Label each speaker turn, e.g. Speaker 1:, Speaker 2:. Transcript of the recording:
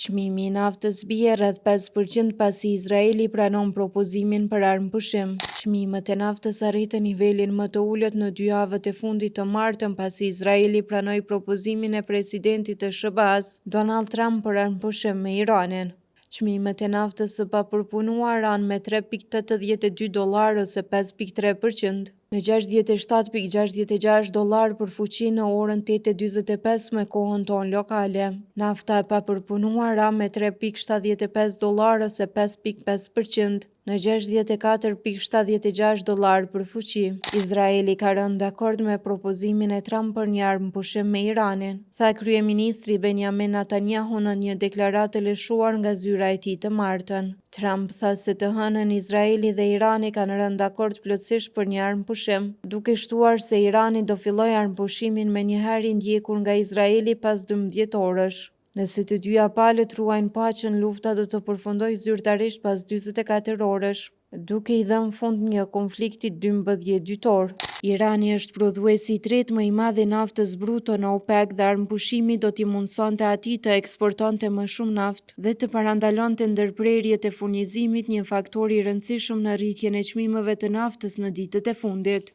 Speaker 1: Çmimi i naftës bie rreth 5% pasi Izraeli pranon propozimin për armëpushim. Çmimet e naftës arritën nivelin më të ulët në 2 javët e fundit të martën pasi Izraeli pranoi propozimin e presidentit të SBA-s, Donald Trump, për armëpushim me Iranin. Çmimet e naftës së papërpunuar ranë me $3.82 ose 5.3%, në $67.66 për fuqi në orën 8:45 me kohën tonë lokale. Nafta e papërpunuar ra me $3.75 ose 5.5%, në $64.76 për fuqi. Izraeli ka rënë dakord me propozimin e Trump për një armëpushim me Iranin, tha kryeministri Benjamin Netanyahu në një deklaratë të lëshuar nga zyra e tij të martën. Trump tha se të hënën Izraeli dhe Irani kanë rënë dakord plotësisht për një armëpushim, duke shtuar se Irani do fillojë armëpushimin me një herë i ndjekur nga Izraeli pas 12 orësh. Nëse të dyja palët ruajnë paqen, lufta do të përfundojë zyrtarisht pas 44 orësh, duke i dhënë fund një konflikti 12 dytor. Irani është prodhuesi i tretë më i madh i naftës bruto në OPEC dhe armëpushimi do t'i mundsonte atij të eksportonte më shumë naftë dhe të parandalonte ndërprerjet e furnizimit, një faktor i rëndësishëm në rritjen e çmimeve të naftës në ditët e fundit.